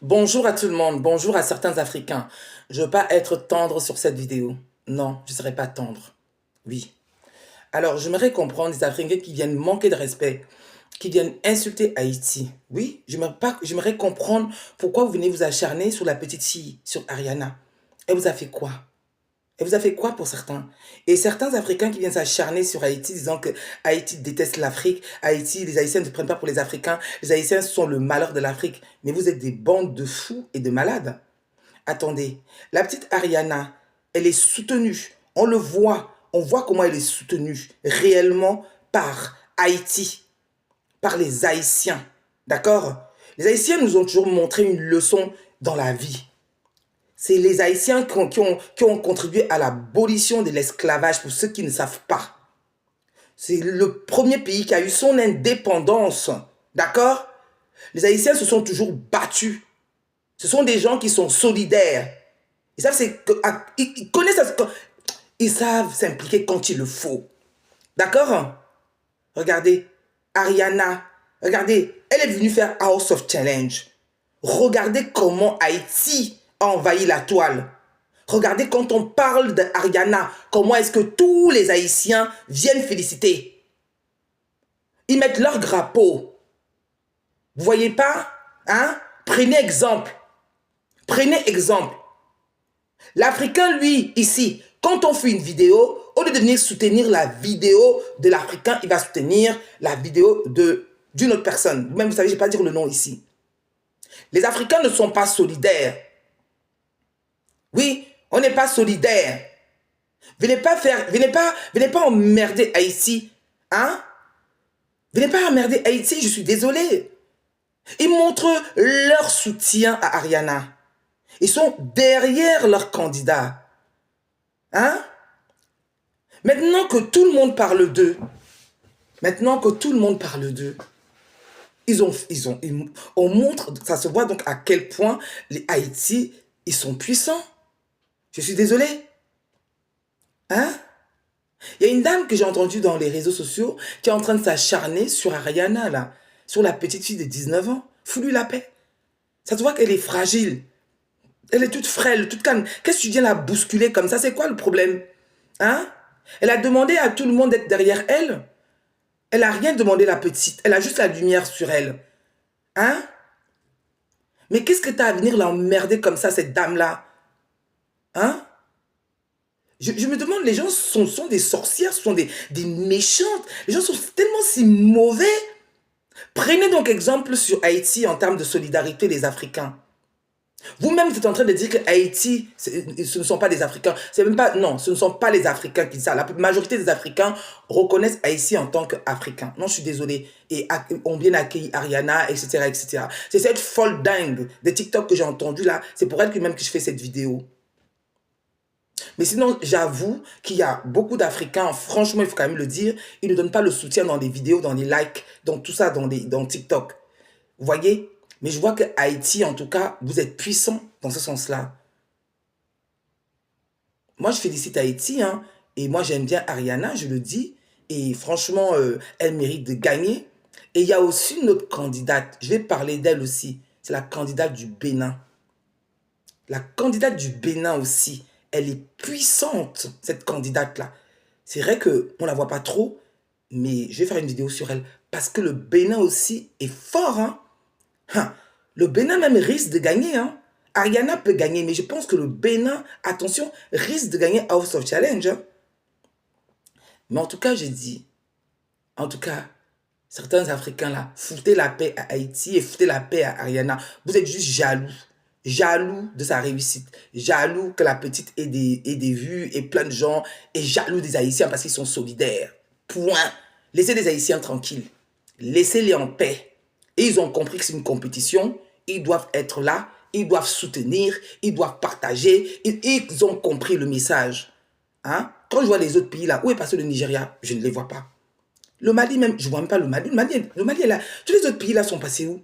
Bonjour à tout le monde, bonjour à certains Africains. Je ne veux pas être tendre sur cette vidéo. Non, je ne serai pas tendre. Oui. Alors, j'aimerais comprendre des Africains qui viennent manquer de respect, qui viennent insulter Haïti. Oui, j'aimerais comprendre pourquoi vous venez vous acharner sur la petite fille, sur Ariana. Elle vous a fait quoi? Elle vous a fait quoi pour certains? Et certains Africains qui viennent s'acharner sur Haïti, disant que Haïti déteste l'Afrique, Haïti, les Haïtiens ne se prennent pas pour les Africains, les Haïtiens sont le malheur de l'Afrique. Mais vous êtes des bandes de fous et de malades. Attendez, la petite Ariana, elle est soutenue. On le voit, on voit comment elle est soutenue réellement par Haïti, par les Haïtiens. D'accord? Les Haïtiens nous ont toujours montré une leçon dans la vie. C'est les Haïtiens qui ont contribué à l'abolition de l'esclavage, pour ceux qui ne savent pas. C'est le premier pays qui a eu son indépendance. D'accord? Les Haïtiens se sont toujours battus. Ce sont des gens qui sont solidaires. Ils connaissent, ils savent s'impliquer quand il le faut. D'accord? Regardez, Ariana, regardez, elle est venue faire House of Challenge. Regardez comment Haïti a envahi la toile. Regardez quand on parle d'Ariana, comment est-ce que tous les Haïtiens viennent féliciter. Ils mettent leur drapeau. Vous voyez pas? Hein? Prenez exemple. Prenez exemple. L'Africain, lui, ici, quand on fait une vidéo, au lieu de venir soutenir la vidéo de l'Africain, il va soutenir la vidéo d'une autre personne. Même, vous savez, je ne vais pas dire le nom ici. Les Africains ne sont pas solidaires. Oui, on n'est pas solidaires. Venez pas emmerder Haïti. Hein? Venez pas emmerder Haïti, je suis désolé. Ils montrent leur soutien à Ariana. Ils sont derrière leur candidat. Hein? Maintenant que tout le monde parle d'eux, on montre, ça se voit donc à quel point les Haïti, ils sont puissants. Je suis désolé. Hein? Il y a une dame que j'ai entendue dans les réseaux sociaux qui est en train de s'acharner sur Ariana, là, sur la petite fille de 19 ans. Fous-lui la paix. Ça se voit qu'elle est fragile. Elle est toute frêle, toute calme. Qu'est-ce que tu viens la bousculer comme ça? C'est quoi le problème? Hein? Elle a demandé à tout le monde d'être derrière elle. Elle n'a rien demandé, la petite. Elle a juste la lumière sur elle. Hein? Mais qu'est-ce que tu as à venir l'emmerder comme ça, cette dame-là? Hein? Je me demande, les gens sont des sorcières, sont des méchantes. Les gens sont tellement si mauvais. Prenez donc exemple sur Haïti en termes de solidarité des Africains. Vous-même, vous êtes en train de dire que Haïti, ce ne sont pas des Africains. C'est même pas, non, ce ne sont pas les Africains qui disent ça. La majorité des Africains reconnaissent Haïti en tant qu'Africain. Non, je suis désolé. Et ont bien accueilli Ariana, etc., etc. C'est cette folle dingue de TikTok que j'ai entendue là. C'est pour elle que même que je fais cette vidéo. Mais sinon, j'avoue qu'il y a beaucoup d'Africains, franchement, il faut quand même le dire, ils ne donnent pas le soutien dans les vidéos, dans les likes, dans tout ça, dans TikTok. Vous voyez? Mais je vois que Haïti, en tout cas, vous êtes puissant dans ce sens-là. Moi, je félicite Haïti, hein, et moi, j'aime bien Ariana, je le dis, et franchement, elle mérite de gagner. Et il y a aussi une autre candidate, je vais parler d'elle aussi, c'est la candidate du Bénin. La candidate du Bénin aussi, elle est puissante, cette candidate-là. C'est vrai qu'on ne la voit pas trop, mais je vais faire une vidéo sur elle, parce que le Bénin aussi est fort, hein. Hein, le Bénin même risque de gagner. Hein. Ariana peut gagner, mais je pense que le Bénin, attention, risque de gagner House of Challenge. Hein. Mais en tout cas, j'ai dit, en tout cas, certains Africains là, foutez la paix à Haïti et foutez la paix à Ariana. Vous êtes juste jaloux. Jaloux de sa réussite. Jaloux que la petite ait des vues et plein de gens. Et jaloux des Haïtiens parce qu'ils sont solidaires. Point. Laissez les Haïtiens tranquilles. Laissez-les en paix. Et ils ont compris que c'est une compétition, ils doivent être là, ils doivent soutenir, ils doivent partager, ils ont compris le message. Hein? Quand je vois les autres pays là, où est passé le Nigeria? Je ne les vois pas. Le Mali même, je ne vois même pas le Mali. Le Mali est là. Tous les autres pays là sont passés où?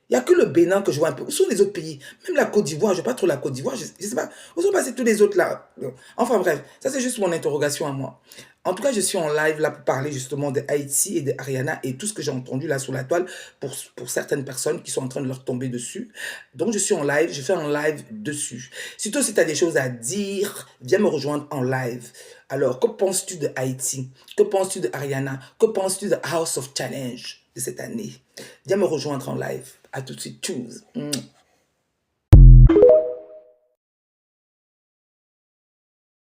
Il n'y a que le Bénin que je vois un peu. Où sont les autres pays? Même la Côte d'Ivoire, je ne vois pas trop la Côte d'Ivoire, je ne sais pas. Où sont passés tous les autres là? Enfin bref, ça c'est juste mon interrogation à moi. En tout cas, je suis en live là pour parler justement de Haïti et de Ariana et tout ce que j'ai entendu là sur la toile pour certaines personnes qui sont en train de leur tomber dessus. Donc, je suis en live, je fais un live dessus. Surtout si tu as des choses à dire, viens me rejoindre en live. Alors, que penses-tu de Haïti? Que penses-tu de Ariana? Que penses-tu de House of Challenge de cette année? Viens me rejoindre en live. À tout de suite. Tchuss.